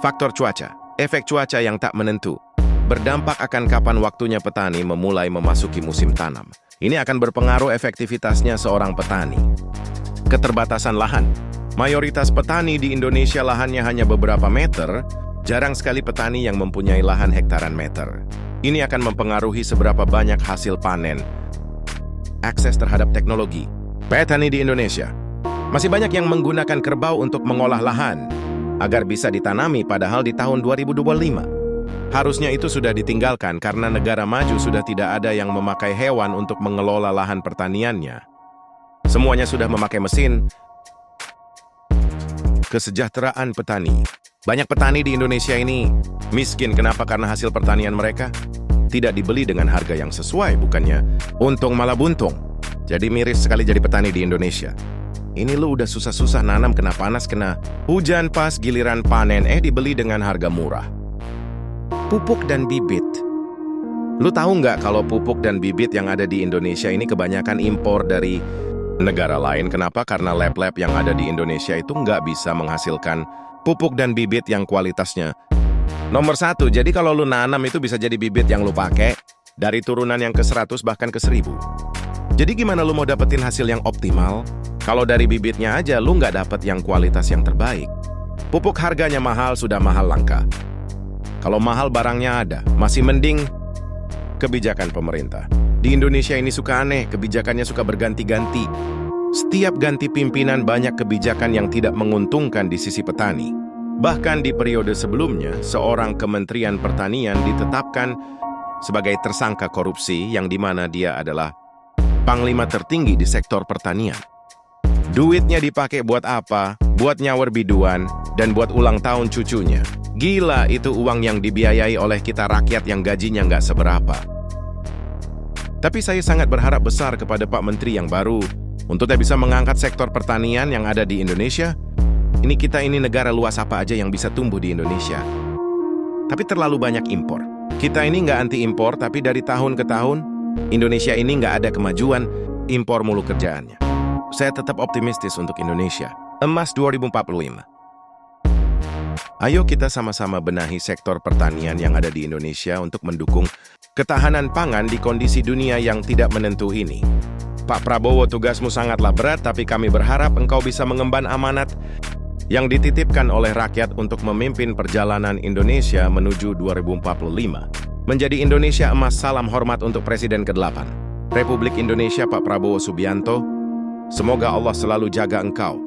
Faktor cuaca, efek cuaca yang tak menentu, berdampak akan kapan waktunya petani memulai memasuki musim tanam. Ini akan berpengaruh efektivitasnya seorang petani. Keterbatasan lahan. Mayoritas petani di Indonesia lahannya hanya beberapa meter, jarang sekali petani yang mempunyai lahan hektaran meter. Ini akan mempengaruhi seberapa banyak hasil panen. Akses terhadap teknologi. Petani di Indonesia masih banyak yang menggunakan kerbau untuk mengolah lahan agar bisa ditanami, padahal di tahun 2025 harusnya itu sudah ditinggalkan karena negara maju sudah tidak ada yang memakai hewan untuk mengelola lahan pertaniannya. Semuanya sudah memakai mesin. Kesejahteraan petani. Banyak petani di Indonesia ini miskin. Kenapa? Karena hasil pertanian mereka tidak dibeli dengan harga yang sesuai, bukannya untung malah buntung. Jadi miris sekali jadi petani di Indonesia. Ini lu udah susah-susah nanam, kena panas, kena hujan, pas giliran panen dibeli dengan harga murah. Pupuk dan bibit. Lu tahu nggak kalau pupuk dan bibit yang ada di Indonesia ini kebanyakan impor dari negara lain? Kenapa? Karena lab-lab yang ada di Indonesia itu nggak bisa menghasilkan pupuk dan bibit yang kualitasnya nomor 1. Jadi kalau lu nanam itu bisa jadi bibit yang lu pakai dari turunan yang ke 100 bahkan ke 1000. Jadi gimana lu mau dapetin hasil yang optimal kalau dari bibitnya aja lu nggak dapet yang kualitas yang terbaik? Pupuk harganya mahal, sudah mahal langka. Kalau mahal barangnya ada, masih mending kebijakan pemerintah. Di Indonesia ini suka aneh, kebijakannya suka berganti-ganti. Setiap ganti pimpinan banyak kebijakan yang tidak menguntungkan di sisi petani. Bahkan di periode sebelumnya, seorang Kementerian Pertanian ditetapkan sebagai tersangka korupsi yang dimana dia adalah panglima tertinggi di sektor pertanian. Duitnya dipakai buat apa? Buat nyawer biduan dan buat ulang tahun cucunya. Gila, itu uang yang dibiayai oleh kita rakyat yang gajinya nggak seberapa. Tapi saya sangat berharap besar kepada Pak Menteri yang baru untuk bisa mengangkat sektor pertanian yang ada di Indonesia. Kita ini negara luas, apa aja yang bisa tumbuh di Indonesia. Tapi terlalu banyak impor. Kita ini nggak anti impor, tapi dari tahun ke tahun, Indonesia ini nggak ada kemajuan, impor mulu kerjaannya. Saya tetap optimistis untuk Indonesia. Emas 2045. Ayo kita sama-sama benahi sektor pertanian yang ada di Indonesia untuk mendukung ketahanan pangan di kondisi dunia yang tidak menentu ini. Pak Prabowo, tugasmu sangatlah berat, tapi kami berharap engkau bisa mengemban amanat yang dititipkan oleh rakyat untuk memimpin perjalanan Indonesia menuju 2045. Menjadi Indonesia emas. Salam hormat untuk Presiden ke-8 Republik Indonesia, Pak Prabowo Subianto. Semoga Allah selalu jaga engkau.